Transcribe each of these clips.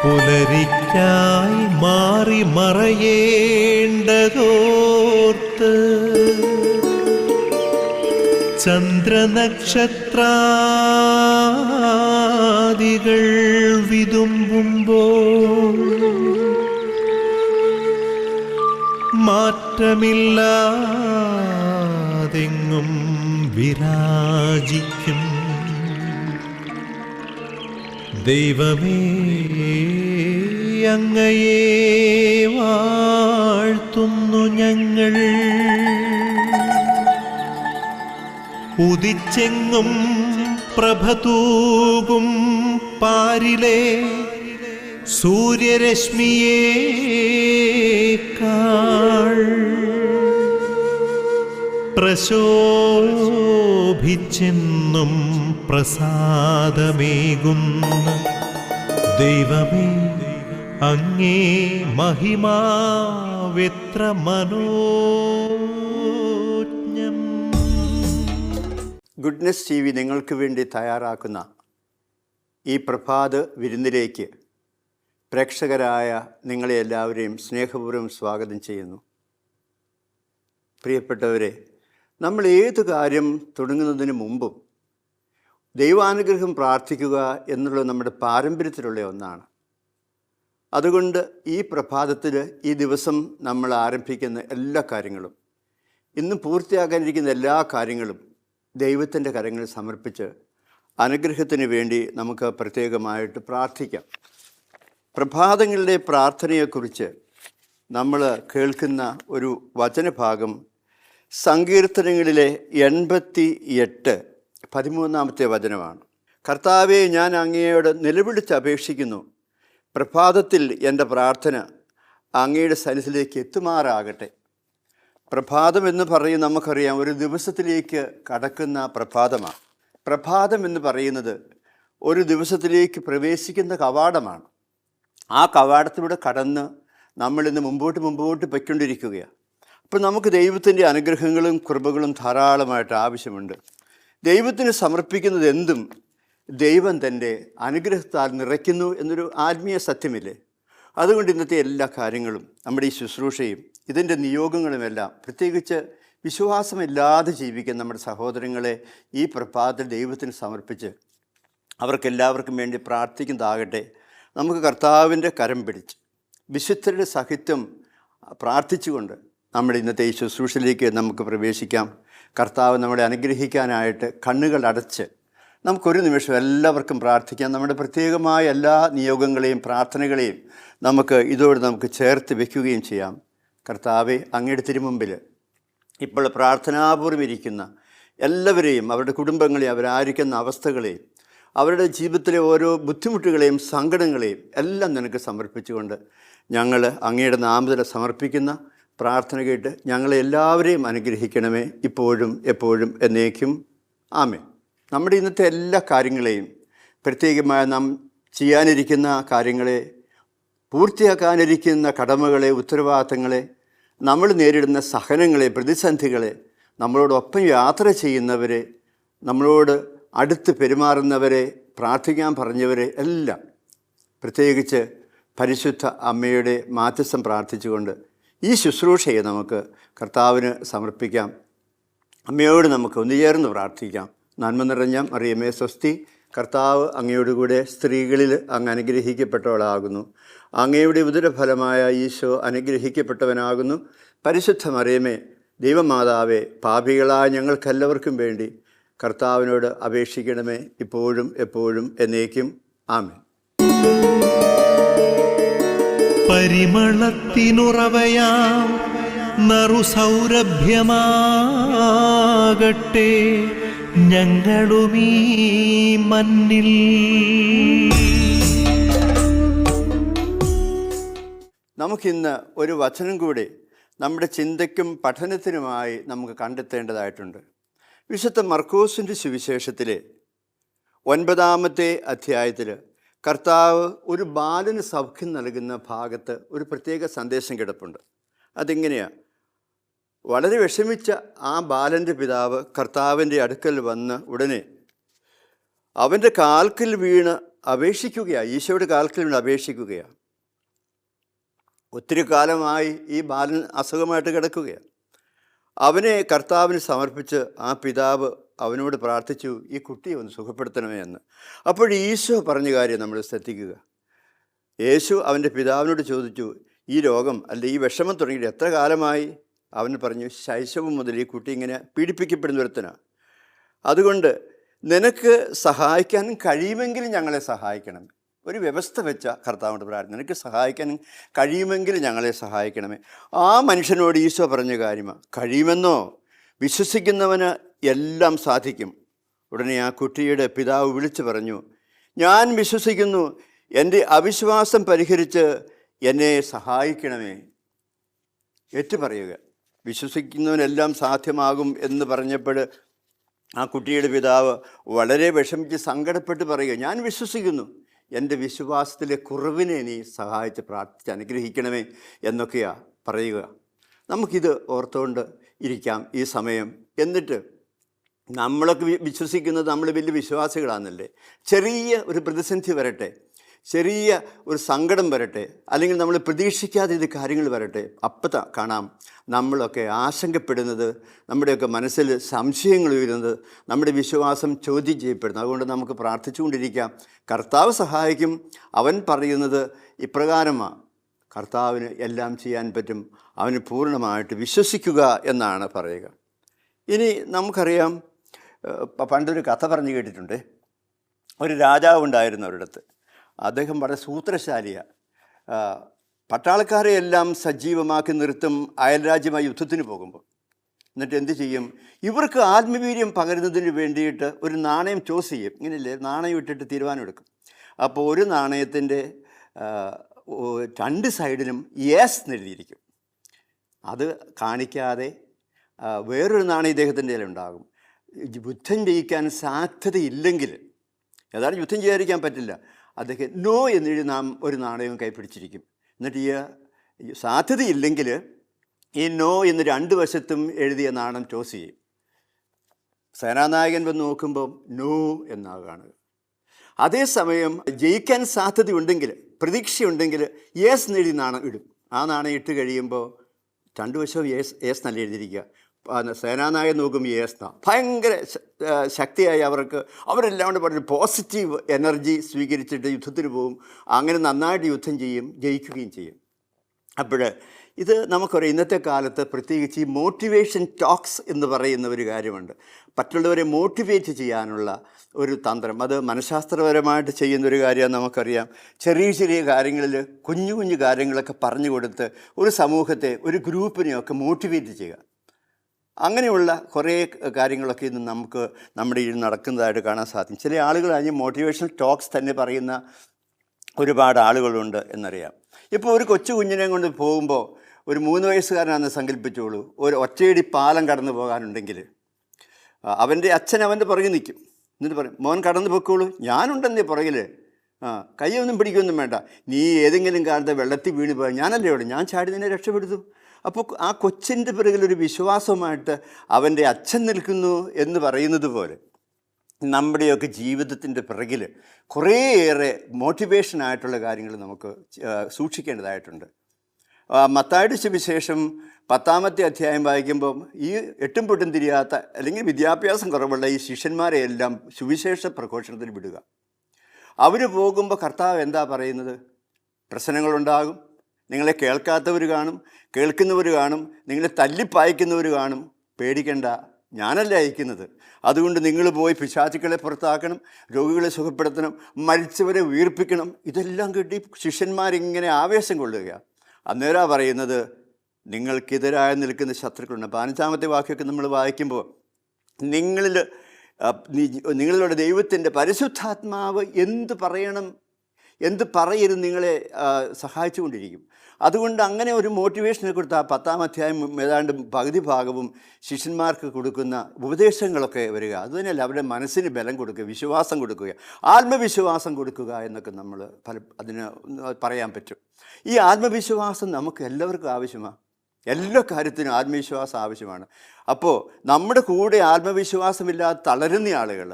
പുലരിക്കായി മാറി മറയേണ്ടതോർത്ത് ചന്ദ്രനക്ഷത്രാദികൾ വിതുമ്പുമ്പോൾ മാറ്റമില്ലാതെങ്ങും വിരാജിക്കും ദൈവമേ, അങ്ങയെ വാഴ്ത്തുന്നു ഞങ്ങൾ. ഉദിച്ചെങ്ങും പ്രഭതൂകും പാരിലെ സൂര്യരശ്മിയേക്കാൾ പ്രശോഭിച്ചെന്നും പ്രസാദമേകുന്ന ദൈവമേ, അങ്ങേ മഹിമാവെത്ര മനോജ്ഞം. ഗുഡ്നെസ് ടി വി നിങ്ങൾക്ക് വേണ്ടി തയ്യാറാക്കുന്ന ഈ പ്രഭാത വിരുന്നിലേക്ക് പ്രേക്ഷകരായ നിങ്ങളെ എല്ലാവരെയും സ്നേഹപൂർവ്വം സ്വാഗതം ചെയ്യുന്നു. പ്രിയപ്പെട്ടവരെ, നമ്മൾ ഏത് കാര്യം തുടങ്ങുന്നതിന് മുമ്പും ദൈവാനുഗ്രഹം പ്രാർത്ഥിക്കുക എന്നുള്ളത് നമ്മുടെ പാരമ്പര്യത്തിലുള്ള ഒന്നാണ്. അതുകൊണ്ട് ഈ പ്രഭാതത്തിൽ ഈ ദിവസം നമ്മൾ ആരംഭിക്കുന്ന എല്ലാ കാര്യങ്ങളും, ഇന്നും പൂർത്തിയാക്കാനിരിക്കുന്ന എല്ലാ കാര്യങ്ങളും ദൈവത്തിൻ്റെ കരങ്ങളിൽ സമർപ്പിച്ച് അനുഗ്രഹത്തിന് വേണ്ടി നമുക്ക് പ്രത്യേകമായിട്ട് പ്രാർത്ഥിക്കാം. പ്രഭാതങ്ങളിലെ പ്രാർത്ഥനയെക്കുറിച്ച് നമ്മൾ കേൾക്കുന്ന ഒരു വചനഭാഗം സങ്കീർത്തനങ്ങളിലെ 88:13 വചനമാണ്. കർത്താവെ, ഞാൻ അങ്ങയോട് നിലവിളിച്ച് അപേക്ഷിക്കുന്നു, പ്രഭാതത്തിൽ എൻ്റെ പ്രാർത്ഥന അങ്ങയുടെ സന്നിധിയിലേക്ക് എത്തുമാറാകട്ടെ. പ്രഭാതം എന്ന് പറയും നമുക്കറിയാം, ഒരു ദിവസത്തിലേക്ക് കടക്കുന്ന പ്രഭാതമാണ്. പ്രഭാതം എന്ന് പറയുന്നത് ഒരു ദിവസത്തിലേക്ക് പ്രവേശിക്കുന്ന കവാടമാണ്. ആ കവാടത്തിലൂടെ കടന്ന് നമ്മളിന്ന് മുമ്പോട്ട് പൊയ്ക്കൊണ്ടിരിക്കുകയാണ്. അപ്പോൾ നമുക്ക് ദൈവത്തിൻ്റെ അനുഗ്രഹങ്ങളും കൃപകളും ധാരാളമായിട്ട് ആവശ്യമുണ്ട്. ദൈവത്തിന് സമർപ്പിക്കുന്നത് എന്തും ദൈവം തൻ്റെ അനുഗ്രഹത്താൽ നിറയ്ക്കുന്നു എന്നൊരു ആത്മീയ സത്യമില്ലേ? അതുകൊണ്ട് ഇന്നത്തെ എല്ലാ കാര്യങ്ങളും, നമ്മുടെ ഈ ശുശ്രൂഷയും ഇതിൻ്റെ നിയോഗങ്ങളുമെല്ലാം, പ്രത്യേകിച്ച് വിശ്വാസമില്ലാതെ ജീവിക്കുന്ന നമ്മുടെ സഹോദരങ്ങളെ ഈ പ്രഭാതത്തിൽ ദൈവത്തിന് സമർപ്പിച്ച് അവർക്കെല്ലാവർക്കും വേണ്ടി പ്രാർത്ഥിക്കുന്നതാകട്ടെ. നമുക്ക് കർത്താവിൻ്റെ കരം പിടിച്ച് വിശുദ്ധരുടെ സഹിത്വം പ്രാർത്ഥിച്ചുകൊണ്ട് നമ്മുടെ ഇന്നത്തെ ഈ ശുശ്രൂഷയിലേക്ക് നമുക്ക് പ്രവേശിക്കാം. കർത്താവ് നമ്മളെ അനുഗ്രഹിക്കാനായിട്ട് കണ്ണുകൾ അടച്ച് നമുക്കൊരു നിമിഷം എല്ലാവർക്കും പ്രാർത്ഥിക്കാം. നമ്മുടെ പ്രത്യേകമായ എല്ലാ നിയോഗങ്ങളെയും പ്രാർത്ഥനകളെയും നമുക്ക് ചേർത്ത് വയ്ക്കുകയും ചെയ്യാം. കർത്താവെ, അങ്ങയുടെ തിരുമുമ്പിൽ ഇപ്പോൾ പ്രാർത്ഥനാപൂർവ്വം ഇരിക്കുന്ന എല്ലാവരെയും, അവരുടെ കുടുംബങ്ങളെയും, അവരായിരിക്കുന്ന അവസ്ഥകളെയും, അവരുടെ ജീവിതത്തിലെ ഓരോ ബുദ്ധിമുട്ടുകളെയും സങ്കടങ്ങളെയും എല്ലാം നിനക്ക് സമർപ്പിച്ചുകൊണ്ട് ഞങ്ങൾ അങ്ങയുടെ നാമത്തിൽ സമർപ്പിക്കുന്ന പ്രാർത്ഥന കേട്ട് ഞങ്ങളെ എല്ലാവരെയും അനുഗ്രഹിക്കണമേ, ഇപ്പോഴും എപ്പോഴും എന്നേക്കും. ആമേൻ. നമ്മുടെ ഇന്നത്തെ എല്ലാ കാര്യങ്ങളെയും, പ്രത്യേകമായി നാം ചെയ്യാനിരിക്കുന്ന കാര്യങ്ങളെ, പൂർത്തിയാക്കാനിരിക്കുന്ന കടമകളെ, ഉത്തരവാദിത്തങ്ങളെ, നമ്മൾ നേരിടുന്ന സഹനങ്ങളെ, പ്രതിസന്ധികളെ, നമ്മളോടൊപ്പം യാത്ര ചെയ്യുന്നവരെ, നമ്മളോട് അടുത്ത് പെരുമാറുന്നവരെ, പ്രാർത്ഥിക്കാൻ പറഞ്ഞവരെ എല്ലാം, പ്രത്യേകിച്ച് പരിശുദ്ധ അമ്മയുടെ മാധ്യസ്ഥം പ്രാർത്ഥിച്ചുകൊണ്ട് ഈ ശുശ്രൂഷയെ നമുക്ക് കർത്താവിന് സമർപ്പിക്കാം. അമ്മയോട് നമുക്ക് ഒന്നുചേർന്ന് പ്രാർത്ഥിക്കാം. നന്മ നിറഞ്ഞ മറിയമേ സ്വസ്തി, കർത്താവ് അങ്ങയോടുകൂടെ സ്ത്രീകളിൽ അങ്ങ് അനുഗ്രഹിക്കപ്പെട്ടവളാകുന്നു. അങ്ങയുടെ ഉദരഫലമായ ഈശോ അനുഗ്രഹിക്കപ്പെട്ടവനാകുന്നു. പരിശുദ്ധ മറിയമേ, ദൈവമാതാവേ, പാപികളായ ഞങ്ങൾക്കെല്ലാവർക്കും വേണ്ടി കർത്താവിനോട് അപേക്ഷിക്കണമേ, ഇപ്പോഴും എപ്പോഴും എന്നേക്കും. ആമേൻ. പരിമളത്തിനുറവയാം നറുസൗരഭ്യമാകട്ടെ ഞങ്ങളുമീ മണ്ണിൽ. നമുക്കിന്ന് ഒരു വചനം കൂടി നമ്മുടെ ചിന്തയ്ക്കും പഠനത്തിനുമായി നമുക്ക് കണ്ടെത്തേണ്ടതായിട്ടുണ്ട്. വിശുദ്ധ മർക്കോസിൻ്റെ സുവിശേഷത്തിലെ 9-ാമത്തെ അധ്യായത്തിൽ കർത്താവ് ഒരു ബാലന് സൗഖ്യം നൽകുന്ന ഭാഗത്ത് ഒരു പ്രത്യേക സന്ദേശം കിടപ്പുണ്ട്. അതിങ്ങനെയാണ്: വളരെ വിഷമിച്ച ആ ബാലൻ്റെ പിതാവ് കർത്താവിൻ്റെ അടുക്കൽ വന്ന് ഉടനെ അവൻ്റെ കാൽക്കൽ വീണ് അപേക്ഷിക്കുകയാണ്, ഈശോയുടെ കാൽക്കൽ വീണ് അപേക്ഷിക്കുകയാണ്. ഒത്തിരി കാലമായി ഈ ബാലൻ അസുഖമായിട്ട് കിടക്കുകയാണ്. അവനെ കർത്താവിന് സമർപ്പിച്ച് ആ പിതാവ് അവനോട് പ്രാർത്ഥിച്ചു, ഈ കുട്ടിയെ ഒന്ന് സുഖപ്പെടുത്തണമേ എന്ന്. അപ്പോൾ ഈശോ പറഞ്ഞ കാര്യം നമ്മൾ ശ്രദ്ധിക്കുക. യേശു അവൻ്റെ പിതാവിനോട് ചോദിച്ചു, ഈ രോഗം അല്ല ഈ വിഷമം തുടങ്ങിയിട്ട് എത്ര കാലമായി? അവൻ പറഞ്ഞു, ശൈശവം മുതൽ ഈ കുട്ടി ഇങ്ങനെ പീഡിപ്പിക്കപ്പെടുന്ന ഒരുത്തനാണ്. അതുകൊണ്ട് നിനക്ക് സഹായിക്കാൻ കഴിയുമെങ്കിൽ ഞങ്ങളെ സഹായിക്കണം. ഒരു വ്യവസ്ഥ വെച്ച കർത്താവിൻ്റെ പ്രാർത്ഥന, നിനക്ക് സഹായിക്കാൻ കഴിയുമെങ്കിൽ ഞങ്ങളെ സഹായിക്കണമേ. ആ മനുഷ്യനോട് ഈശോ പറഞ്ഞ കാര്യമാണ്, കഴിയുമെന്നോ? വിശ്വസിക്കുന്നവന് എല്ലാം സാധിക്കും. ഉടനെ ആ കുട്ടിയുടെ പിതാവ് വിളിച്ചു പറഞ്ഞു, ഞാൻ വിശ്വസിക്കുന്നു, എൻ്റെ അവിശ്വാസം പരിഹരിച്ച് എന്നെ സഹായിക്കണമേ. ഏറ്റുപറയുക, വിശ്വസിക്കുന്നവനെല്ലാം സാധ്യമാകും എന്ന് പറഞ്ഞപ്പോൾ ആ കുട്ടിയുടെ പിതാവ് വളരെ വിഷമിച്ച് സങ്കടപ്പെട്ട് പറയുക, ഞാൻ വിശ്വസിക്കുന്നു, എൻ്റെ വിശ്വാസത്തിലെ കുറവിനെ നീ സഹായിച്ച് പ്രാർത്ഥിച്ച് അനുഗ്രഹിക്കണമേ എന്നൊക്കെയാണ് പറയുക. നമുക്കിത് ഓർത്തുകൊണ്ട് ഇരിക്കാം ഈ സമയം. എന്നിട്ട് നമ്മളൊക്കെ വിശ്വസിക്കുന്നത് നമ്മൾ വലിയ വിശ്വാസികളാണെന്നല്ലേ. ചെറിയ ഒരു പ്രതിസന്ധി വരട്ടെ, ചെറിയ ഒരു സങ്കടം വരട്ടെ, അല്ലെങ്കിൽ നമ്മൾ പ്രതീക്ഷിക്കാതെ ഇത് കാര്യങ്ങൾ വരട്ടെ, അപ്പം കാണാം നമ്മളൊക്കെ ആശങ്കപ്പെടുന്നത്, നമ്മുടെയൊക്കെ മനസ്സിൽ സംശയങ്ങൾ ഉയരുന്നത്, നമ്മുടെ വിശ്വാസം ചോദ്യം ചെയ്യപ്പെടുന്നത്. അതുകൊണ്ട് നമുക്ക് പ്രാർത്ഥിച്ചുകൊണ്ടിരിക്കാം, കർത്താവ് സഹായിക്കും. അവൻ പറയുന്നത് ഇപ്രകാരമാണ്, കർത്താവിന് എല്ലാം ചെയ്യാൻ പറ്റും, അവന് പൂർണ്ണമായിട്ട് വിശ്വസിക്കുക എന്നാണ് പറയുക. ഇനി നമുക്കറിയാം, പണ്ടൊരു കഥ പറഞ്ഞു കേട്ടിട്ടുണ്ട്. ഒരു രാജാവ് ഉണ്ടായിരുന്നു ഒരിടത്ത്. അദ്ദേഹം വളരെ സൂത്രശാലിയാണ്. പട്ടാളക്കാരെ എല്ലാം സജീവമാക്കി നിർത്തും അയൽരാജ്യമായി യുദ്ധത്തിന് പോകുമ്പോൾ. എന്നിട്ട് എന്ത് ചെയ്യും? ഇവർക്ക് ആത്മവീര്യം പകരുന്നതിന് വേണ്ടിയിട്ട് ഒരു നാണയം ചോസ് ചെയ്യും. ഇങ്ങനെയല്ലേ, നാണയം ഇട്ടിട്ട് തീരുമാനമെടുക്കും. അപ്പോൾ ഒരു നാണയത്തിൻ്റെ 2 സൈഡിലും യെസ് എന്നെഴുതിയിരിക്കും. അത് കാണിക്കാതെ വേറൊരു നാണയം ഇദ്ദേഹത്തിൻ്റെ കയ്യിലുണ്ടാകും. യുദ്ധം ജയിക്കാൻ സാധ്യതയില്ലെങ്കിൽ, ഏതായാലും യുദ്ധം ചെയ്യാതിരിക്കാൻ പറ്റില്ല, അദ്ദേഹം നോ എന്നെഴുതി നാം ഒരു നാണയവും കൈപ്പിടിച്ചിരിക്കും. എന്നിട്ട് ഈ സാധ്യതയില്ലെങ്കിൽ ഈ നോ എന്ന് 2 വശത്തും എഴുതിയ നാണം ടോസ് ചെയ്യും. സേനാനായകൻ വന്ന് നോക്കുമ്പം നോ എന്നാണ് കാണുക. അതേസമയം ജയിക്കാൻ സാധ്യതയുണ്ടെങ്കിൽ, പ്രതീക്ഷയുണ്ടെങ്കിൽ യേസ് എന്നെഴുതി നാണം ഇടും. ആ നാണയം ഇട്ട് കഴിയുമ്പോൾ 2 വശവും യേസ് നല്ല എഴുതിയിരിക്കുക. സേനാനായകൻ നോക്കും യേസ് എന്നാ. ഭയങ്കര ശക്തിയായി അവരെല്ലാം കൊണ്ട് പറഞ്ഞ് പോസിറ്റീവ് എനർജി സ്വീകരിച്ചിട്ട് യുദ്ധത്തിന് പോകും. അങ്ങനെ നന്നായിട്ട് യുദ്ധം ചെയ്യും, ജയിക്കുകയും ചെയ്യും. അപ്പോൾ ഇത് നമുക്കറിയാം, ഇന്നത്തെ കാലത്ത് പ്രത്യേകിച്ച് ഈ മോട്ടിവേഷൻ ടോക്സ് എന്ന് പറയുന്ന ഒരു കാര്യമുണ്ട്. മറ്റുള്ളവരെ മോട്ടിവേറ്റ് ചെയ്യാനുള്ള ഒരു തന്ത്രം, അത് മനഃശാസ്ത്രപരമായിട്ട് ചെയ്യുന്നൊരു കാര്യമാണ് നമുക്കറിയാം. ചെറിയ ചെറിയ കാര്യങ്ങളിൽ കുഞ്ഞു കുഞ്ഞു കാര്യങ്ങളൊക്കെ പറഞ്ഞു കൊടുത്ത് ഒരു സമൂഹത്തെ, ഒരു ഗ്രൂപ്പിനെയൊക്കെ മോട്ടിവേറ്റ് ചെയ്യുക. അങ്ങനെയുള്ള കുറേ കാര്യങ്ങളൊക്കെ ഇന്ന് നമുക്ക് നമ്മുടെ ഇതിൽ നടക്കുന്നതായിട്ട് കാണാൻ സാധിക്കും. ചില ആളുകൾ അതിന് മോട്ടിവേഷണൽ ടോക്സ് തന്നെ പറയുന്ന ഒരുപാട് ആളുകളുണ്ട് എന്നറിയാം. ഇപ്പോൾ ഒരു കൊച്ചു കുഞ്ഞിനെ കൊണ്ട് പോകുമ്പോൾ, ഒരു 3 വയസ്സുകാരനാണെന്ന് സങ്കല്പിച്ചോളൂ, ഒരു ഒറ്റയടി പാലം കടന്നു പോകാനുണ്ടെങ്കിൽ അവൻ്റെ അച്ഛൻ അവൻ്റെ പുറകിൽ നിൽക്കും. എന്നിട്ട് പറയും, മോൻ കടന്നു പൊക്കോളൂ, ഞാനുണ്ടെന്നേ പുറകിൽ, കൈയൊന്നും പിടിക്കൊന്നും വേണ്ട, നീ ഏതെങ്കിലും കാലത്ത് വെള്ളത്തിൽ വീണ് പോയാൽ ഞാനല്ലേ അവിടെ, ഞാൻ ചാടി നിന്നെ രക്ഷപ്പെടുത്തും. അപ്പോൾ ആ കൊച്ചിൻ്റെ പിറകിലൊരു വിശ്വാസമായിട്ട് അവൻ്റെ അച്ഛൻ നിൽക്കുന്നു എന്ന് പറയുന്നത് പോലെ നമ്മുടെയൊക്കെ ജീവിതത്തിൻ്റെ പിറകിൽ കുറേയേറെ മോട്ടിവേഷനായിട്ടുള്ള കാര്യങ്ങൾ നമുക്ക് സൂക്ഷിക്കേണ്ടതായിട്ടുണ്ട്. മത്തായിയുടെ സുവിശേഷം 10-ാമത്തെ അധ്യായം വായിക്കുമ്പം ഈ എട്ടും പൊട്ടും തിരിയാത്ത, അല്ലെങ്കിൽ വിദ്യാഭ്യാസം കുറവുള്ള ഈ ശിഷ്യന്മാരെ എല്ലാം സുവിശേഷ പ്രഘോഷണത്തിന് വിടുക. അവർ പോകുമ്പോൾ കർത്താവ് എന്താ പറയുന്നത്? പ്രശ്നങ്ങളുണ്ടാകും, നിങ്ങളെ കേൾക്കാത്തവർ കാണും, കേൾക്കുന്നവർ കാണും, നിങ്ങളെ തല്ലിപ്പായിക്കുന്നവർ കാണും. പേടിക്കണ്ട, ഞാനല്ല അയക്കുന്നത്. അതുകൊണ്ട് നിങ്ങൾ പോയി പിശാചുക്കളെ പുറത്താക്കണം, രോഗികളെ സുഖപ്പെടുത്തണം, മരിച്ചവരെ ഉയർപ്പിക്കണം. ഇതെല്ലാം കിട്ടി ശിഷ്യന്മാരിങ്ങനെ ആവേശം കൊള്ളുകയാണ്. അന്നേരം പറയുന്നത്, നിങ്ങൾക്കെതിരായി നിൽക്കുന്ന ശത്രുക്കളുണ്ട്. 15-ാമത്തെ വാക്യമൊക്കെ നമ്മൾ വായിക്കുമ്പോൾ, നിങ്ങളുടെ ദൈവത്തിൻ്റെ പരിശുദ്ധാത്മാവ് എന്ത് പറയണം, എന്ത് പറയരുത് നിങ്ങളെ സഹായിച്ചുകൊണ്ടിരിക്കും. അതുകൊണ്ട് അങ്ങനെ ഒരു മോട്ടിവേഷനെ കൊടുത്ത് ആ 10-ാം അധ്യായം ഏതാണ്ട് പകുതി ഭാഗവും ശിഷ്യന്മാർക്ക് കൊടുക്കുന്ന ഉപദേശങ്ങളൊക്കെ വരിക. അതുതന്നെയല്ല, അവരുടെ മനസ്സിന് ബലം കൊടുക്കുക, വിശ്വാസം കൊടുക്കുക, ആത്മവിശ്വാസം കൊടുക്കുക എന്നൊക്കെ നമ്മൾ അതിന് പറയാൻ പറ്റും. ഈ ആത്മവിശ്വാസം നമുക്ക് എല്ലാവർക്കും ആവശ്യമാണ്. എല്ലാ കാര്യത്തിനും ആത്മവിശ്വാസം ആവശ്യമാണ്. അപ്പോൾ നമ്മുടെ കൂടെ ആത്മവിശ്വാസമില്ലാതെ തളരുന്ന ആളുകൾ,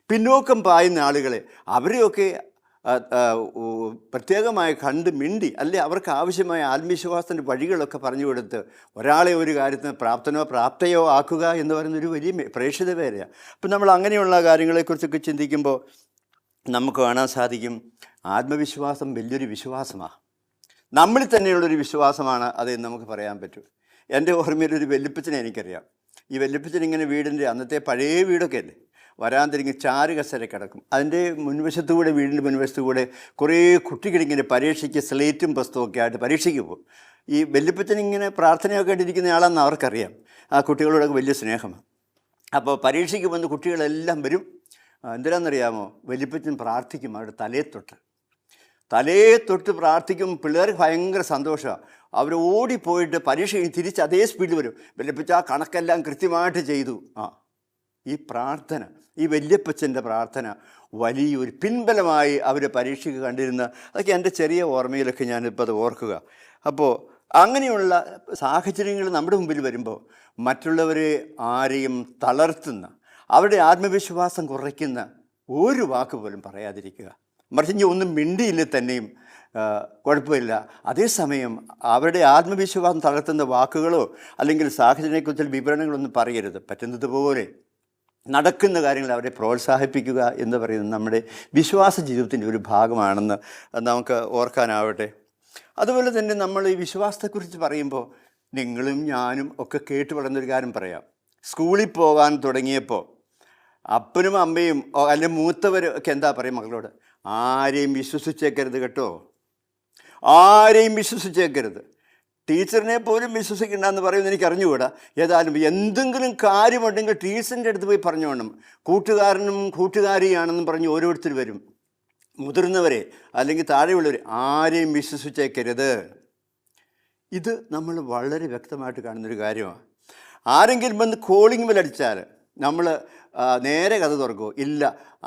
പിന്നോക്കം പായുന്ന ആളുകളെ, അവരെയൊക്കെ പ്രത്യേകമായി കണ്ട് മിണ്ടി അല്ലെ അവർക്ക് ആവശ്യമായ ആത്മവിശ്വാസത്തിൻ്റെ വഴികളൊക്കെ പറഞ്ഞു കൊടുത്ത് ഒരാളെ ഒരു കാര്യത്തിന് പ്രാപ്തനോ പ്രാപ്തയോ ആക്കുക എന്ന് പറയുന്നൊരു വലിയ പ്രേക്ഷിത വേലയാണ്. അപ്പം നമ്മൾ അങ്ങനെയുള്ള കാര്യങ്ങളെക്കുറിച്ചൊക്കെ ചിന്തിക്കുമ്പോൾ നമുക്ക് കാണാൻ സാധിക്കും ആത്മവിശ്വാസം വലിയൊരു വിശ്വാസമാണ്, നമ്മളിൽ തന്നെയുള്ളൊരു വിശ്വാസമാണ് അതെന്ന് നമുക്ക് പറയാൻ പറ്റും. എൻ്റെ ഓർമ്മയിലൊരു വല്യപ്പച്ചനെ എനിക്കറിയാം. ഈ വല്യപ്പച്ചൻ ഇങ്ങനെ വീടിൻ്റെ അന്നത്തെ പഴയ വീടൊക്കെ അല്ലേ, വരാന്തിരിങ്ങി ചാരു കസേര കിടക്കും. അതിൻ്റെ മുൻവശത്തുകൂടെ വീടിൻ്റെ മുൻവശത്തുകൂടെ കുറേ കുട്ടികളിങ്ങനെ പരീക്ഷയ്ക്ക് സ്ലേറ്റും പുസ്തകമൊക്കെ ആയിട്ട് പരീക്ഷയ്ക്ക് പോകും. ഈ വല്യപ്പച്ചൻ ഇങ്ങനെ പ്രാർത്ഥനയൊക്കെ ആയിട്ടിരിക്കുന്ന ആളാണെന്ന് അവർക്കറിയാം. ആ കുട്ടികളോടൊക്കെ വലിയ സ്നേഹമാണ്. അപ്പോൾ പരീക്ഷയ്ക്ക് വന്ന് കുട്ടികളെല്ലാം വരും. എന്തിനാണെന്നറിയാമോ? വല്യപ്പച്ചൻ പ്രാർത്ഥിക്കും അവരുടെ തലയെ തൊട്ട് പ്രാർത്ഥിക്കും. പിള്ളേർക്ക് ഭയങ്കര സന്തോഷമാണ്. അവർ ഓടിപ്പോയിട്ട് പരീക്ഷ തിരിച്ച് അതേ സ്പീഡിൽ വരും. വല്യപ്പച്ച ആ കണക്കെല്ലാം കൃത്യമായിട്ട് ചെയ്തു. ഈ പ്രാർത്ഥന, ഈ വല്യപ്പച്ചൻ്റെ പ്രാർത്ഥന വലിയൊരു പിൻബലമായി അവർ പരീക്ഷയ്ക്ക് കണ്ടിരുന്ന അതൊക്കെ എൻ്റെ ചെറിയ ഓർമ്മയിലൊക്കെ ഞാനിപ്പോൾ അത് ഓർക്കുക. അപ്പോൾ അങ്ങനെയുള്ള സാഹചര്യങ്ങൾ നമ്മുടെ മുമ്പിൽ വരുമ്പോൾ മറ്റുള്ളവരെ ആരെയും തളർത്തുന്ന, അവരുടെ ആത്മവിശ്വാസം കുറയ്ക്കുന്ന ഒരു വാക്ക് പോലും പറയാതിരിക്കുക. മറിച്ച് ഇനി ഒന്നും മിണ്ടിയില്ല തന്നെയും കുഴപ്പമില്ല. അതേസമയം അവരുടെ ആത്മവിശ്വാസം തളർത്തുന്ന വാക്കുകളോ അല്ലെങ്കിൽ സാഹചര്യത്തെക്കുറിച്ചുള്ള വിവരണങ്ങളൊന്നും പറയരുത്. പറ്റുന്നത് പോലെ നടക്കുന്ന കാര്യങ്ങൾ അവരെ പ്രോത്സാഹിപ്പിക്കുക എന്ന് പറയുന്നത് നമ്മുടെ വിശ്വാസ ജീവിതത്തിൻ്റെ ഒരു ഭാഗമാണെന്ന് നമുക്ക് ഓർക്കാനാവട്ടെ. അതുപോലെ തന്നെ നമ്മൾ ഈ വിശ്വാസത്തെക്കുറിച്ച് പറയുമ്പോൾ നിങ്ങളും ഞാനും ഒക്കെ കേട്ട് വളർന്നൊരു കാര്യം പറയാം. സ്കൂളിൽ പോകാൻ തുടങ്ങിയപ്പോൾ അപ്പനും അമ്മയും അല്ലെങ്കിൽ മൂത്തവരൊക്കെ എന്താ പറയും മക്കളോട്? ആരെയും വിശ്വസിച്ചേക്കരുത് കേട്ടോ, ആരെയും വിശ്വസിച്ചേക്കരുത്. ടീച്ചറിനെ പോലും വിശ്വസിക്കണ്ടെന്ന് പറയുന്നത് എനിക്ക് അറിഞ്ഞുകൂടാ. ഏതായാലും എന്തെങ്കിലും കാര്യമുണ്ടെങ്കിൽ ടീച്ചറിൻ്റെ അടുത്ത് പോയി പറഞ്ഞോണം. കൂട്ടുകാരനും കൂട്ടുകാരിയാണെന്നും പറഞ്ഞ് ഓരോരുത്തർ വരും. മുതിർന്നവരെ അല്ലെങ്കിൽ താഴെയുള്ളവർ ആരെയും വിശ്വസിച്ചേക്കരുത്. ഇത് നമ്മൾ വളരെ വ്യക്തമായിട്ട് കാണുന്നൊരു കാര്യമാണ്. ആരെങ്കിലും വന്ന് കോളിംഗ് ബെൽ അടിച്ചാൽ നമ്മൾ നേരെ കഥ തുറക്കുമോ? ഇല്ല.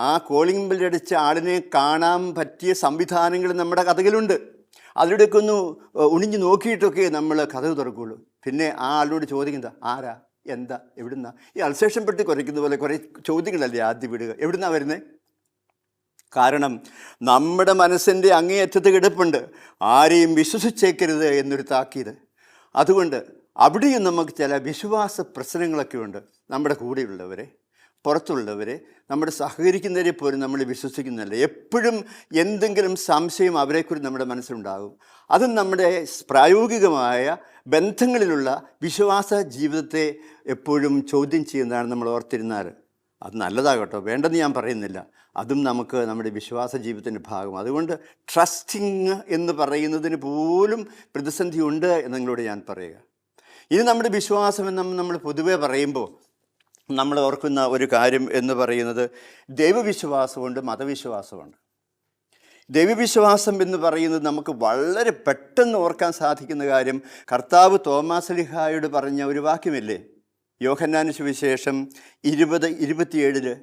ആ കോളിംഗ് ബെൽ അടിച്ച ആളിനെ കാണാൻ പറ്റിയ സംവിധാനങ്ങൾ നമ്മുടെ കഥകളുണ്ട്. അതിലൂടെയൊക്കെ ഒന്ന് ഉണിഞ്ഞ് നോക്കിയിട്ടൊക്കെ നമ്മൾ കഥ തുറക്കുകയുള്ളൂ. പിന്നെ ആ ആളോട് ചോദിക്കുന്നത് ആരാ, എന്താ, എവിടുന്നാ? ഈ അൾസേഷൻ പെട്ടി കുറയ്ക്കുന്ന പോലെ കുറേ ചോദ്യങ്ങളല്ലേ ആദ്യം വിടുക. എവിടുന്നാ വരുന്നത്? കാരണം നമ്മുടെ മനസ്സിൻ്റെ അങ്ങേയറ്റത്ത് കിടപ്പുണ്ട് ആരെയും വിശ്വസിച്ചേക്കരുത് എന്നൊരു താക്കീത്. അതുകൊണ്ട് അവിടെയും നമുക്ക് ചില വിശ്വാസ പ്രശ്നങ്ങളൊക്കെ ഉണ്ട്. നമ്മുടെ കൂടെയുള്ളവരെ, പുറത്തുള്ളവരെ, നമ്മുടെ സഹകരിക്കുന്നവരെ പോലും നമ്മൾ വിശ്വസിക്കുന്നില്ല. എപ്പോഴും എന്തെങ്കിലും സംശയം അവരെക്കുറിച്ച് നമ്മുടെ മനസ്സിലുണ്ടാകും. അതും നമ്മുടെ പ്രായോഗികമായ ബന്ധങ്ങളിലുള്ള വിശ്വാസ ജീവിതത്തെ എപ്പോഴും ചോദ്യം ചെയ്യുന്നതാണ് നമ്മൾ ഓർത്തിരുന്നാൽ. അത് നല്ലതാകട്ടോ, വേണ്ടെന്ന് ഞാൻ പറയുന്നില്ല. അതും നമുക്ക് നമ്മുടെ വിശ്വാസ ജീവിതത്തിൻ്റെ ഭാഗം. അതുകൊണ്ട് ട്രസ്റ്റിങ് എന്ന് പറയുന്നതിന് പോലും പ്രതിസന്ധി ഉണ്ട് എന്ന് നിങ്ങളോട് ഞാൻ പറയുക. ഇനി നമ്മുടെ വിശ്വാസം എന്ന് നമ്മൾ പൊതുവെ പറയുമ്പോൾ നമ്മൾ ഓർക്കുന്ന ഒരു കാര്യം എന്ന് പറയുന്നത് ദൈവവിശ്വാസമുണ്ട്, മതവിശ്വാസമുണ്ട്. ദൈവവിശ്വാസം എന്ന് പറയുന്നത് നമുക്ക് വളരെ പെട്ടെന്ന് ഓർക്കാൻ സാധിക്കുന്ന കാര്യം കർത്താവ് തോമാ ശ്ലീഹായോട് പറഞ്ഞ ഒരു വാക്യമില്ലേ? യോഹന്നാൻ സുവിശേഷം 20:27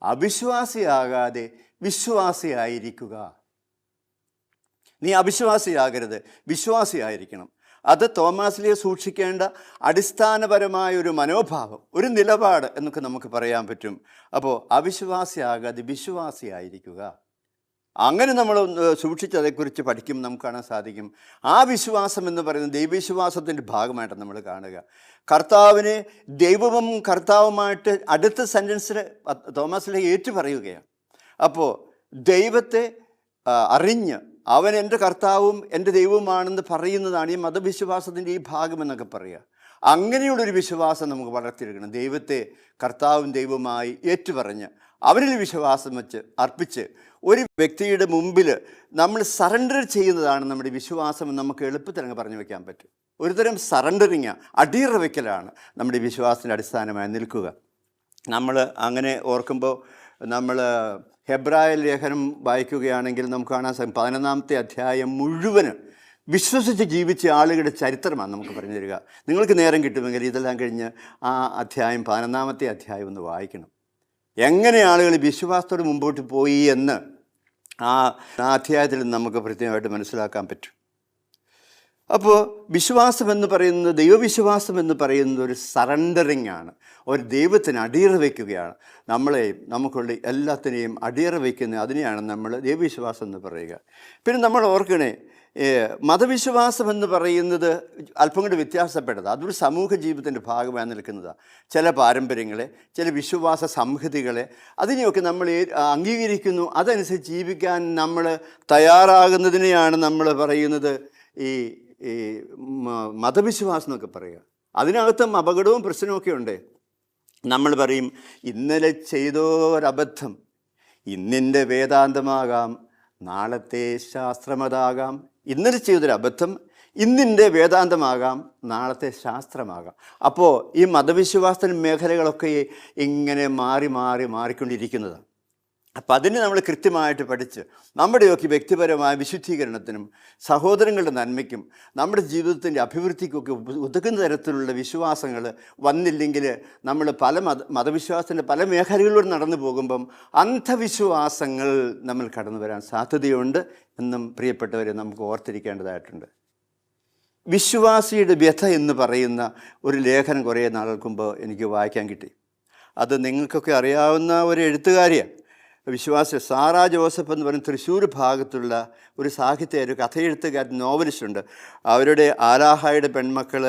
അവിശ്വാസിയാകാതെ വിശ്വാസിയായിരിക്കുക. നീ അവിശ്വാസിയാകരുത്, വിശ്വാസിയായിരിക്കണം. അത് തോമാ ശ്ലീഹ സൂക്ഷിക്കേണ്ട അടിസ്ഥാനപരമായ ഒരു മനോഭാവം, ഒരു നിലപാട് എന്നൊക്കെ നമുക്ക് പറയാൻ പറ്റും. അപ്പോൾ അവിശ്വാസിയാകാതെ വിശ്വാസിയായിരിക്കുക. അങ്ങനെ നമ്മൾ സൂക്ഷിച്ച് അതേക്കുറിച്ച് പഠിക്കും നമുക്ക് കാണാൻ സാധിക്കും. ആ വിശ്വാസം എന്ന് പറയുന്നത് ദൈവവിശ്വാസത്തിൻ്റെ ഭാഗമായിട്ട് നമ്മൾ കാണുക. കർത്താവിനെ ദൈവവും കർത്താവുമായിട്ട് അടുത്ത സെൻറ്റൻസിൽ തോമാ ശ്ലീഹ ഏറ്റു പറയുകയാണ്. അപ്പോൾ ദൈവത്തെ അറിഞ്ഞ് അവൻ എൻ്റെ കർത്താവും എൻ്റെ ദൈവവുമാണെന്ന് പറയുന്നതാണ് ഈ മതവിശ്വാസത്തിൻ്റെ ഈ ഭാഗമെന്നൊക്കെ പറയുക. അങ്ങനെയുള്ളൊരു വിശ്വാസം നമുക്ക് വളർത്തിയെടുക്കണം. ദൈവത്തെ കർത്താവും ദൈവവുമായി ഏറ്റുപറഞ്ഞ് അവരിൽ വിശ്വാസം വെച്ച് അർപ്പിച്ച് ഒരു വ്യക്തിയുടെ മുമ്പിൽ നമ്മൾ സറണ്ടർ ചെയ്യുന്നതാണ് നമ്മുടെ വിശ്വാസം എന്ന് നമുക്ക് എളുപ്പത്തിൽ അങ്ങ് പറഞ്ഞു വയ്ക്കാൻ പറ്റും. ഒരുതരം സറണ്ടറിങ്, അടിയറ വയ്ക്കലാണ് നമ്മുടെ വിശ്വാസത്തിൻ്റെ അടിസ്ഥാനമായി നിൽക്കുക. നമ്മൾ അങ്ങനെ ഓർക്കുമ്പോൾ നമ്മൾ ഹെബ്രായ ലേഖനം വായിക്കുകയാണെങ്കിൽ നമുക്ക് കാണാൻ സാധിക്കും 11-ാമത്തെ അധ്യായം മുഴുവന് വിശ്വസിച്ച് ജീവിച്ച ആളുകളുടെ ചരിത്രമാണ് നമുക്ക് പറഞ്ഞു തരിക. നിങ്ങൾക്ക് നേരം കിട്ടുമെങ്കിൽ ഇതെല്ലാം കഴിഞ്ഞ് ആ അധ്യായം 11-ാമത്തെ അധ്യായം ഒന്ന് വായിക്കണം. എങ്ങനെ ആളുകൾ വിശ്വാസത്തോട് മുമ്പോട്ട് പോയി എന്ന് ആ അധ്യായത്തിൽ നമുക്ക് കൃത്യമായിട്ട് മനസ്സിലാക്കാൻ പറ്റും. അപ്പോൾ വിശ്വാസം എന്ന് പറയുന്നത്, ദൈവവിശ്വാസം എന്ന് പറയുന്നത് ഒരു സറണ്ടറിങ് ആണ്, ഒരു ദൈവത്തിന് അടിയറ വയ്ക്കുകയാണ്. നമുക്കുള്ള എല്ലാത്തിനെയും അടിയറ വയ്ക്കുന്ന അതിനെയാണ് നമ്മൾ ദൈവവിശ്വാസം എന്ന് പറയുക. പിന്നെ നമ്മൾ ഓർക്കണേ, മതവിശ്വാസം എന്ന് പറയുന്നത് അല്പം കൂടി വ്യത്യാസപ്പെട്ടത്. അതൊരു സമൂഹ ജീവിതത്തിൻ്റെ ഭാഗമായി നിൽക്കുന്നതാണ്. ചില പാരമ്പര്യങ്ങളെ, ചില വിശ്വാസ സംഹിതകളെ, അതിനെയൊക്കെ നമ്മൾ അംഗീകരിക്കുന്നു. അതനുസരിച്ച് ജീവിക്കാൻ നമ്മൾ തയ്യാറാകുന്നതിനെയാണ് നമ്മൾ പറയുന്നത് ഈ മതവിശ്വാസം എന്നൊക്കെ പറയുക. അതിനകത്തും അപകടവും പ്രശ്നമൊക്കെ ഉണ്ട്. നമ്മൾ പറയും, ഇന്നലെ ചെയ്തോരബദ്ധം ഇന്നിൻ്റെ വേദാന്തമാകാം, നാളത്തെ ശാസ്ത്രമതാകാം. ഇന്നലെ ചെയ്തൊരബദ്ധം ഇന്നിൻ്റെ വേദാന്തമാകാം, നാളത്തെ ശാസ്ത്രമാകാം. അപ്പോൾ ഈ മതവിശ്വാസത്തിന് മേഖലകളൊക്കെ ഇങ്ങനെ മാറിക്കൊണ്ടിരിക്കുന്നതാണ്. അപ്പം അതിന് നമ്മൾ കൃത്യമായിട്ട് പഠിച്ച് നമ്മുടെയൊക്കെ വ്യക്തിപരമായ വിശുദ്ധീകരണത്തിനും സഹോദരങ്ങളുടെ നന്മയ്ക്കും നമ്മുടെ ജീവിതത്തിൻ്റെ അഭിവൃദ്ധിക്കൊക്കെ ഉതകുന്ന തരത്തിലുള്ള വിശ്വാസങ്ങൾ വന്നില്ലെങ്കിൽ നമ്മൾ പല മതവിശ്വാസത്തിൻ്റെ പല മേഖലകളിലൂടെ നടന്നു പോകുമ്പം അന്ധവിശ്വാസങ്ങൾ നമ്മൾ കടന്നു വരാൻ സാധ്യതയുണ്ട് എന്നും പ്രിയപ്പെട്ടവരെ നമുക്ക് ഓർത്തിരിക്കേണ്ടതായിട്ടുണ്ട്. വിശ്വാസിയുടെ വ്യഥ എന്ന് പറയുന്ന ഒരു ലേഖനം കുറേ നാളുകൾക്ക് മുമ്പ് എനിക്ക് വായിക്കാൻ കിട്ടി. അത് നിങ്ങൾക്കൊക്കെ അറിയാവുന്ന ഒരു എഴുത്തുകാരിയാണ്. വിശ്വാസി സാറാ ജോസഫ് എന്ന് പറയുന്ന തൃശ്ശൂർ ഭാഗത്തുള്ള ഒരു ഒരു കഥയെഴുത്തുകാരൻ, നോവലിസ്റ്റുണ്ട്. അവരുടെ ആലാഹായുടെ പെൺമക്കൾ,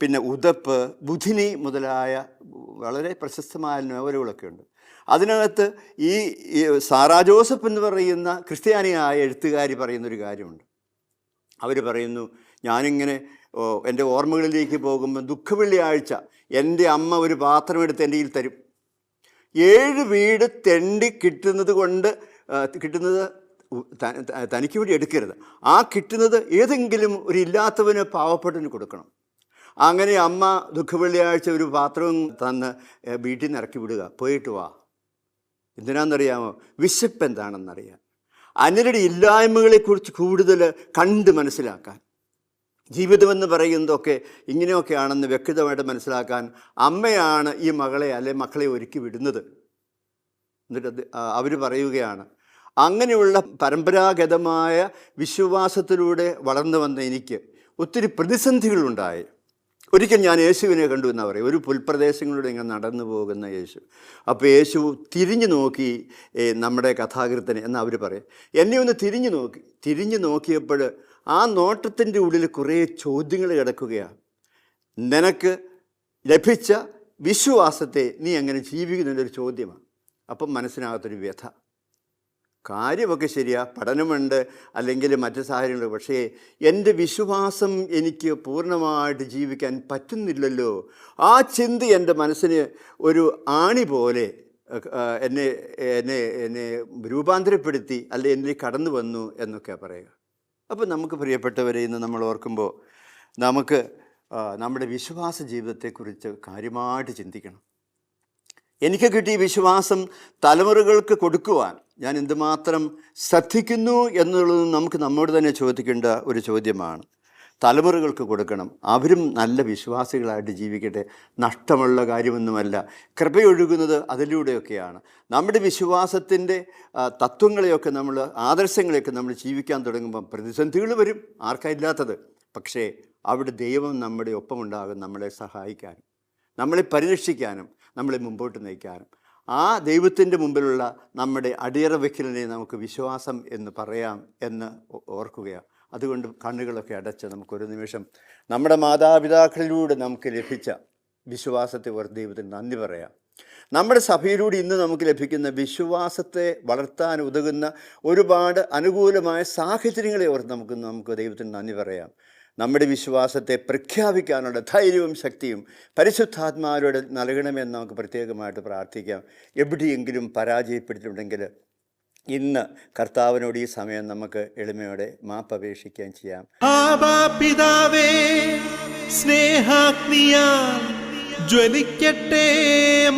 പിന്നെ ഉദപ്പ്, ബുധിനി മുതലായ വളരെ പ്രശസ്തമായ നോവലുകളൊക്കെ ഉണ്ട്. അതിനകത്ത് ഈ സാറാ ജോസഫ് എന്ന് പറയുന്ന ക്രിസ്ത്യാനിയായ എഴുത്തുകാരി പറയുന്നൊരു കാര്യമുണ്ട്. അവർ പറയുന്നു, ഞാനിങ്ങനെ എൻ്റെ ഓർമ്മകളിലേക്ക് പോകുമ്പോൾ ദുഃഖവെള്ളിയാഴ്ച എൻ്റെ അമ്മ ഒരു പാത്രമെടുത്ത് എൻ്റെ കയ്യിൽ തരും. 7 വീട് തെണ്ടി കിട്ടുന്നത് തനിക്ക് വേണ്ടി എടുക്കരുത്. ആ കിട്ടുന്നത് ഏതെങ്കിലും ഒരു ഇല്ലാത്തവന്, പാവപ്പെട്ടവന് കൊടുക്കണം. അങ്ങനെ അമ്മ ദുഃഖവെള്ളിയാഴ്ച ഒരു പാത്രവും തന്ന് വീട്ടിൽ നിന്ന് ഇറക്കി വിടുക, പോയിട്ട് വാ. എന്തിനാണെന്നറിയാമോ? വിശപ്പ് എന്താണെന്നറിയാൻ, അന്യരുടെ ഇല്ലായ്മകളെക്കുറിച്ച് കൂടുതൽ കണ്ട് മനസ്സിലാക്കാൻ, ജീവിതമെന്ന് പറയുന്നതൊക്കെ ഇങ്ങനെയൊക്കെയാണെന്ന് വ്യക്തമായിട്ട് മനസ്സിലാക്കാൻ അമ്മയാണ് ഈ മക്കളെ ഒരുക്കി വിടുന്നത്. എന്നിട്ട് അവർ പറയുകയാണ്, അങ്ങനെയുള്ള പരമ്പരാഗതമായ വിശ്വാസത്തിലൂടെ വളർന്നു വന്ന എനിക്ക് ഒത്തിരി പ്രതിസന്ധികളുണ്ടായി. ഒരിക്കൽ ഞാൻ യേശുവിനെ കണ്ടു എന്നാണ് പറയുക. ഒരു പുൽപ്രദേശങ്ങളിലൂടെ ഇങ്ങനെ നടന്നു പോകുന്ന യേശു. അപ്പോൾ യേശു തിരിഞ്ഞു നോക്കി നമ്മുടെ കഥാകൃത്തിനെ എന്ന് അവർ പറയും. എന്നെ ഒന്ന് തിരിഞ്ഞു നോക്കിയപ്പോൾ ആ നോട്ടത്തിൻ്റെ ഉള്ളിൽ കുറേ ചോദ്യങ്ങൾ കിടക്കുകയാണ്. നിനക്ക് ലഭിച്ച വിശ്വാസത്തെ നീ എങ്ങനെ ജീവിക്കുന്നതിൻ്റെ ഒരു ചോദ്യമാണ്. അപ്പം മനസ്സിനകത്തൊരു വ്യഥ. കാര്യമൊക്കെ ശരിയാ, പഠനമുണ്ട്, അല്ലെങ്കിൽ മറ്റ് സാഹചര്യങ്ങളുണ്ട്, പക്ഷേ എൻ്റെ വിശ്വാസം എനിക്ക് പൂർണ്ണമായിട്ട് ജീവിക്കാൻ പറ്റുന്നില്ലല്ലോ. ആ ചിന്ത എൻ്റെ മനസ്സിന് ഒരു ആണി പോലെ എന്നെ എന്നെ എന്നെ രൂപാന്തരപ്പെടുത്തി, അല്ലെ എന്നിൽ കടന്നു വന്നു എന്നൊക്കെ പറയുക. അപ്പോൾ നമുക്ക് പ്രിയപ്പെട്ടവരെ, ഇന്ന് നമ്മൾ ഓർക്കുമ്പോൾ നമുക്ക് നമ്മുടെ വിശ്വാസ ജീവിതത്തെക്കുറിച്ച് കാര്യമായിട്ട് ചിന്തിക്കണം. എനിക്ക് കിട്ടിയ വിശ്വാസം തലമുറകൾക്ക് കൊടുക്കുവാൻ ഞാൻ എന്തുമാത്രം ശ്രദ്ധിക്കുന്നു എന്നുള്ളത് നമുക്ക് നമ്മോട് തന്നെ ചോദിക്കേണ്ട ഒരു ചോദ്യമാണ്. തലമുറകൾക്ക് കൊടുക്കണം, അവരും നല്ല വിശ്വാസികളായിട്ട് ജീവിക്കട്ടെ. നഷ്ടമുള്ള കാര്യമൊന്നുമല്ല. കൃപയൊഴുകുന്നത് അതിലൂടെയൊക്കെയാണ്. നമ്മുടെ വിശ്വാസത്തിൻ്റെ തത്വങ്ങളെയൊക്കെ നമ്മൾ, ആദർശങ്ങളെയൊക്കെ നമ്മൾ ജീവിക്കാൻ തുടങ്ങുമ്പം പ്രതിസന്ധികൾ വരും, ആർക്കായില്ലാത്തത്. പക്ഷേ അവിടെ ദൈവം നമ്മുടെ ഒപ്പമുണ്ടാകും, നമ്മളെ സഹായിക്കാനും നമ്മളെ പരിരക്ഷിക്കാനും നമ്മളെ മുമ്പോട്ട് നയിക്കാനും. ആ ദൈവത്തിൻ്റെ മുമ്പിലുള്ള നമ്മുടെ അടിയറ വയ്ക്കലിനെ നമുക്ക് വിശ്വാസം എന്ന് പറയാം എന്ന് ഓർക്കുകയാണ്. അതുകൊണ്ട് കണ്ണുകളൊക്കെ അടച്ച് നമുക്കൊരു നിമിഷം നമ്മുടെ മാതാപിതാക്കളിലൂടെ നമുക്ക് ലഭിച്ച വിശ്വാസത്തെ ഓർത്ത് ദൈവത്തിന് നന്ദി പറയാം. നമ്മുടെ സഭയിലൂടെ ഇന്ന് നമുക്ക് ലഭിക്കുന്ന വിശ്വാസത്തെ വളർത്താൻ ഉതകുന്ന ഒരുപാട് അനുകൂലമായ സാഹചര്യങ്ങളെ ഓർത്ത് നമുക്ക് ദൈവത്തിന് നന്ദി പറയാം. നമ്മുടെ വിശ്വാസത്തെ പ്രഖ്യാപിക്കാനുള്ള ധൈര്യവും ശക്തിയും പരിശുദ്ധാത്മാവോട് നൽകണമെന്ന് നമുക്ക് പ്രത്യേകമായിട്ട് പ്രാർത്ഥിക്കാം. എവിടെയെങ്കിലും പരാജയപ്പെട്ടിട്ടുണ്ടെങ്കിൽ ഇന്ന് കർത്താവിനോട് ഈ സമയം നമുക്ക് എളിമയോടെ മാപ്പപേക്ഷിക്കാൻ ചെയ്യാം. പിതാവേ, സ്നേഹാഗ്നിയാൽ ജ്വലിക്കട്ടെ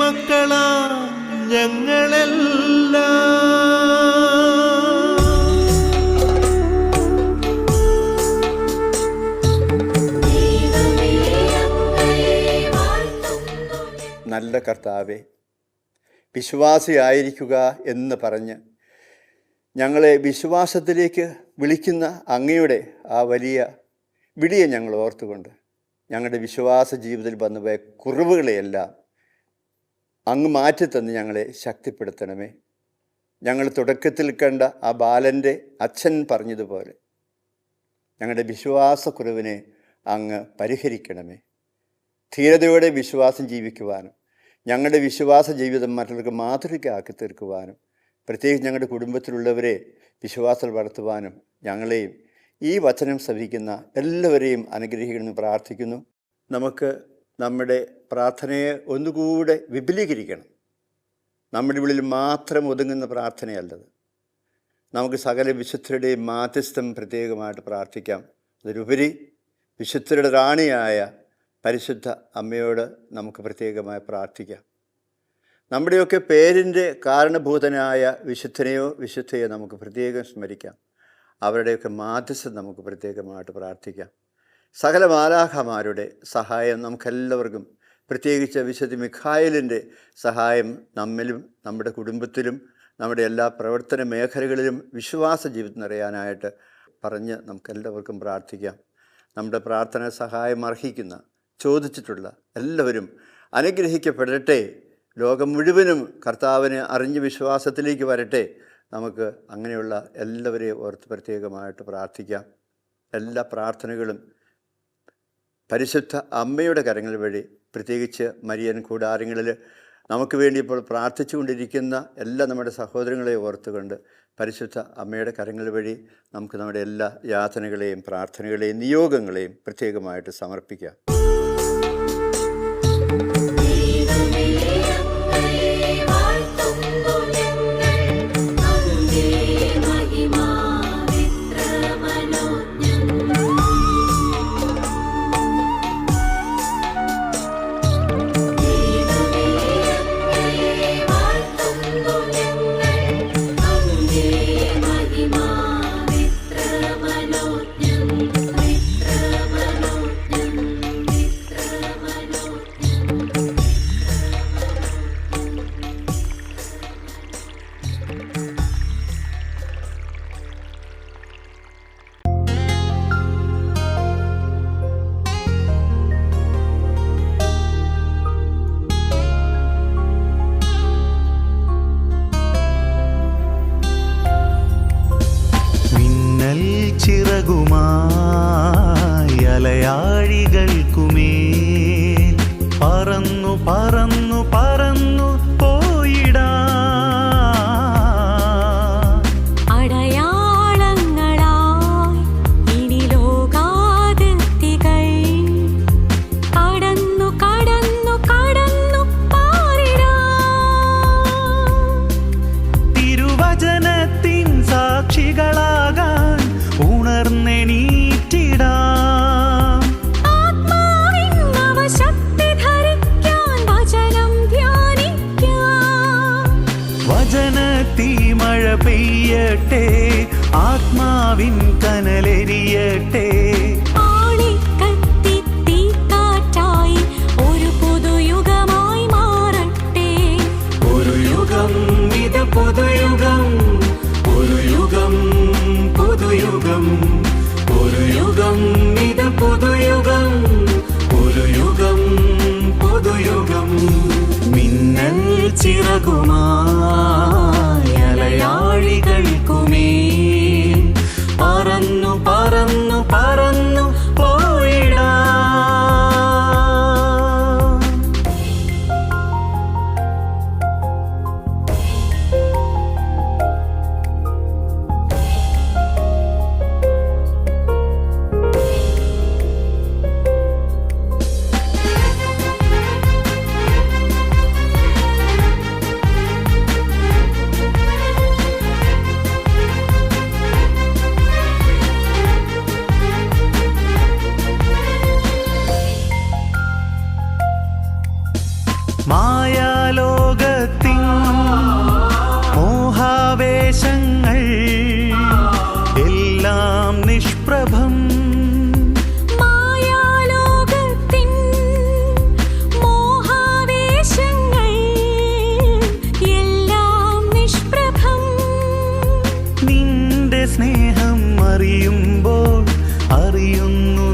മക്കളാ ഞങ്ങളെല്ലാം. നല്ല കർത്താവേ, വിശ്വാസിയായിരിക്കുക എന്ന് പറഞ്ഞ് ഞങ്ങളെ വിശ്വാസത്തിലേക്ക് വിളിക്കുന്ന അങ്ങയുടെ ആ വലിയ വിളിയെ ഞങ്ങൾ ഓർത്തുകൊണ്ട് ഞങ്ങളുടെ വിശ്വാസ ജീവിതത്തിൽ വന്നുപോയ കുറവുകളെയെല്ലാം അങ്ങ് മാറ്റിത്തന്ന് ഞങ്ങളെ ശക്തിപ്പെടുത്തണമേ. ഞങ്ങൾ തുടക്കത്തിൽ കണ്ട ആ ബാലൻ്റെ അച്ഛൻ പറഞ്ഞതുപോലെ ഞങ്ങളുടെ വിശ്വാസക്കുറവിനെ അങ്ങ് പരിഹരിക്കണമേ. ധീരതയോടെ വിശ്വാസം ജീവിക്കുവാനും ഞങ്ങളുടെ വിശ്വാസ ജീവിതം മറ്റുള്ളവർക്ക് മാതൃകയാക്കി തീർക്കുവാനും പ്രത്യേകിച്ച് ഞങ്ങളുടെ കുടുംബത്തിലുള്ളവരെ വിശ്വാസം വളർത്തുവാനും ഞങ്ങളെയും ഈ വചനം ശ്രവിക്കുന്ന എല്ലാവരെയും അനുഗ്രഹിക്കണമെന്ന് പ്രാർത്ഥിക്കുന്നു. നമുക്ക് നമ്മുടെ പ്രാർത്ഥനയെ ഒന്നുകൂടെ വിപുലീകരിക്കണം. നമ്മുടെ ഉള്ളിൽ മാത്രം ഒതുങ്ങുന്ന പ്രാർത്ഥനയല്ലത്. നമുക്ക് സകല വിശുദ്ധരുടെയും മാധ്യസ്ഥം പ്രത്യേകമായിട്ട് പ്രാർത്ഥിക്കാം. അതിലുപരി വിശുദ്ധരുടെ റാണിയായ പരിശുദ്ധ അമ്മയോട് നമുക്ക് പ്രത്യേകമായി പ്രാർത്ഥിക്കാം. നമ്മുടെയൊക്കെ പേരിൻ്റെ കാരണഭൂതനായ വിശുദ്ധനെയോ വിശുദ്ധയോ നമുക്ക് പ്രത്യേകം സ്മരിക്കാം. അവരുടെയൊക്കെ മാധ്യസ്ഥം നമുക്ക് പ്രത്യേകമായിട്ട് പ്രാർത്ഥിക്കാം. സകല മാലാഖമാരുടെ സഹായം നമുക്കെല്ലാവർക്കും, പ്രത്യേകിച്ച് വിശുദ്ധ മിഖായേലിൻ്റെ സഹായം നമ്മിലും നമ്മുടെ കുടുംബത്തിലും നമ്മുടെ എല്ലാ പ്രവർത്തന മേഖലകളിലും വിശ്വാസ ജീവിതം നിറയാനായിട്ട് പറഞ്ഞ് നമുക്കെല്ലാവർക്കും പ്രാർത്ഥിക്കാം. നമ്മുടെ പ്രാർത്ഥന സഹായം അർഹിക്കുന്ന ചോദിച്ചിട്ടുള്ള എല്ലാവരും അനുഗ്രഹിക്കപ്പെടട്ടെ. ലോകം മുഴുവനും കർത്താവിനെ അറിഞ്ഞ് വിശ്വാസത്തിലേക്ക് വരട്ടെ. നമുക്ക് അങ്ങനെയുള്ള എല്ലാവരെയും ഓർത്ത് പ്രത്യേകമായിട്ട് പ്രാർത്ഥിക്കാം. എല്ലാ പ്രാർത്ഥനകളും പരിശുദ്ധ അമ്മയുടെ കരങ്ങൾ വഴി, പ്രത്യേകിച്ച് മരിയൻ കൂടാരങ്ങളിൽ നമുക്ക് വേണ്ടി ഇപ്പോൾ പ്രാർത്ഥിച്ചുകൊണ്ടിരിക്കുന്ന എല്ലാ നമ്മുടെ സഹോദരങ്ങളെയും ഓർത്തുകൊണ്ട് പരിശുദ്ധ അമ്മയുടെ കരങ്ങൾ വഴി നമുക്ക് നമ്മുടെ എല്ലാ യാതനകളെയും പ്രാർത്ഥനകളെയും നിയോഗങ്ങളെയും പ്രത്യേകമായിട്ട് സമർപ്പിക്കാം. ചിറകുമായി അലയാഴികൾക്കുമേൽ പറന്നു പറന്നു പറന്നു പോയിടാ അടയാളങ്ങളായി ഇനി ലോകാതിർത്തികൾ കടന്നു കടന്നു കടന്നു പാറിടാ. തിരുവചനത്തിൻ സാക്ഷികളാകാൻ ഉണർന്നെണീറ്റിടാം. ആത്മാവിൻ നവശക്തി ധരിക്കാൻ വചനം ധ്യാനിക്കാം. വചനത്തീ മഴ പെയ്യട്ടെ, ആത്മാവിൻ കനലെരിയട്ടെ. ആളിക്കത്തി തീക്കാറ്റായി ഒരു പുതുയുഗമായി മാറട്ടെ. ഒരു യുഗം ഇത് പുതുയുഗം, ഒരു യുഗം പുതുയുഗം, ഒരു യുഗം ഇത് പുതുയുഗം, ഒരു യുഗം പുതുയുഗം. മിന്നൽ ചിറകുമായി അലയാഴികൾക്കുമേൽ പറന്നു പറന്നു പറന്നു പോയിടാ. മായാലോകത്തിൻ മോഹാവേശങ്ങൾ എല്ലാം നിഷ്പ്രഭം. മായാലോകത്തിൻ മോഹാവേശങ്ങൾ എല്ലാം നിഷ്പ്രഭം. നിന്റെ സ്നേഹം അറിയുമ്പോൾ അറിയുന്നു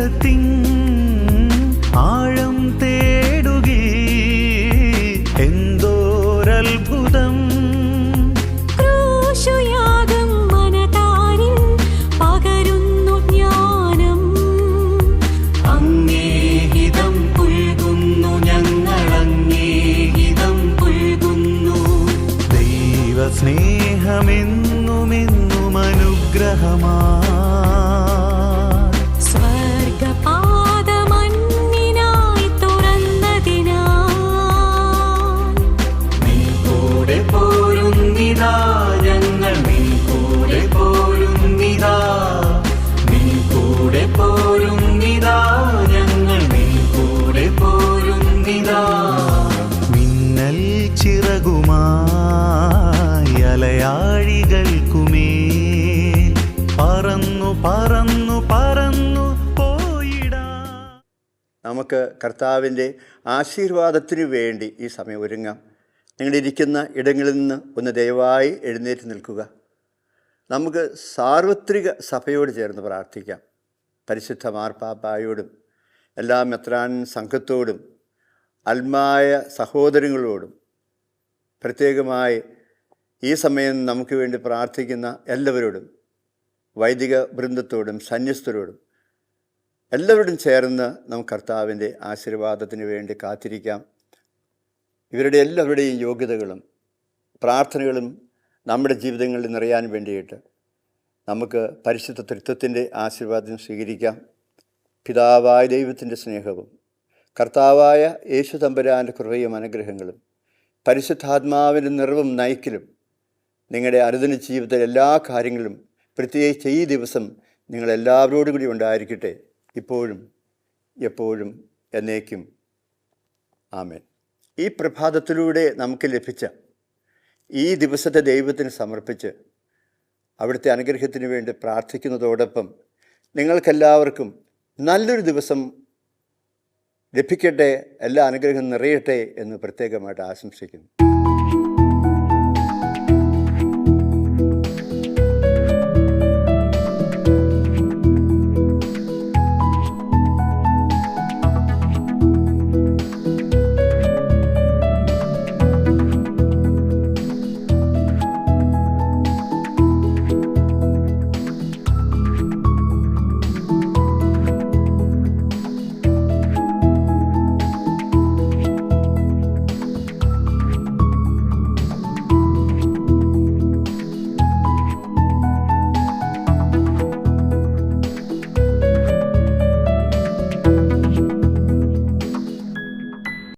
ലോകത്തിൻ ആഴം തേടുകി എന്തോരത്ഭുതം ക്രൂശുയാഗം മനതാരിൽ പകരുന്നു ജ്ഞാനം. അങ്ങേഹിതം പുൽകുന്നു ഞങ്ങളങ്ങേഹിതം പുൽകുന്നു ദൈവസ്നേഹമെന്നുമെന്നും അനുഗ്രഹമാ സ്വർഗപാദമന്നിനായി തുറന്നതിനാൽ നിൻ കൂടെ പോരുന്നിതാ ഞങ്ങൾ നിൻ കൂടെ പോരുന്നിതാ നിൻ കൂടെ പോരുന്നിതാ ഞങ്ങൾ നിൻ കൂടെ പോരുന്നിതാ മിന്നൽ ചിറകുമായി അലയാഴികൾക്കുമേൽ പറന്നു പറന്നു പറന്നു പോയിടാം. നമുക്ക് കർത്താവിൻ്റെ ആശീർവാദത്തിനു വേണ്ടി ഈ സമയം ഒരുങ്ങാം. നിങ്ങളിരിക്കുന്ന ഇടങ്ങളിൽ നിന്ന് ഒന്ന് ദയവായി എഴുന്നേറ്റ് നിൽക്കുക. നമുക്ക് സാർവത്രിക സഭയോട് ചേർന്ന് പ്രാർത്ഥിക്കാം. പരിശുദ്ധ മാർപ്പാപ്പായോടും എല്ലാ മെത്രാൻ സംഘത്തോടും അൽമായ സഹോദരങ്ങളോടും പ്രത്യേകമായി ഈ സമയം നമുക്ക് വേണ്ടി പ്രാർത്ഥിക്കുന്ന എല്ലാവരോടും വൈദിക വൃന്ദത്തോടും സന്യസ്തരോടും എല്ലാവരോടും ചേർന്ന് നമുക്ക് കർത്താവിൻ്റെ ആശീർവാദത്തിന് വേണ്ടി കാത്തിരിക്കാം. ഇവരുടെ എല്ലാവരുടെയും യോഗ്യതകളും പ്രാർത്ഥനകളും നമ്മുടെ ജീവിതങ്ങളിൽ നിറയാൻ വേണ്ടിയിട്ട് നമുക്ക് പരിശുദ്ധ തൃത്വത്തിൻ്റെ ആശീർവാദം സ്വീകരിക്കാം. പിതാവായ ദൈവത്തിൻ്റെ സ്നേഹവും കർത്താവായ യേശു തമ്പുരാൻ്റെ കൃപയും അനുഗ്രഹങ്ങളും പരിശുദ്ധാത്മാവിൻ്റെ നിറവും നയിക്കലും നിങ്ങളുടെ അനുദിന ജീവിതത്തിലെ എല്ലാ കാര്യങ്ങളും പ്രത്യേകിച്ച് ഈ ദിവസം നിങ്ങളെല്ലാവരോടും കൂടി ഉണ്ടായിരിക്കട്ടെ, ഇപ്പോഴും എപ്പോഴും എന്നേക്കും. ആമേൻ. ഈ പ്രഭാതത്തിലൂടെ നമുക്ക് ലഭിച്ച ഈ ദിവസത്തെ ദൈവത്തിന് സമർപ്പിച്ച് അവിടുത്തെ അനുഗ്രഹത്തിന് വേണ്ടി പ്രാർത്ഥിക്കുന്നതോടൊപ്പം നിങ്ങൾക്കെല്ലാവർക്കും നല്ലൊരു ദിവസം ലഭിക്കട്ടെ, എല്ലാ അനുഗ്രഹം നിറയട്ടെ എന്ന് പ്രത്യേകമായിട്ട് ആശംസിക്കുന്നു.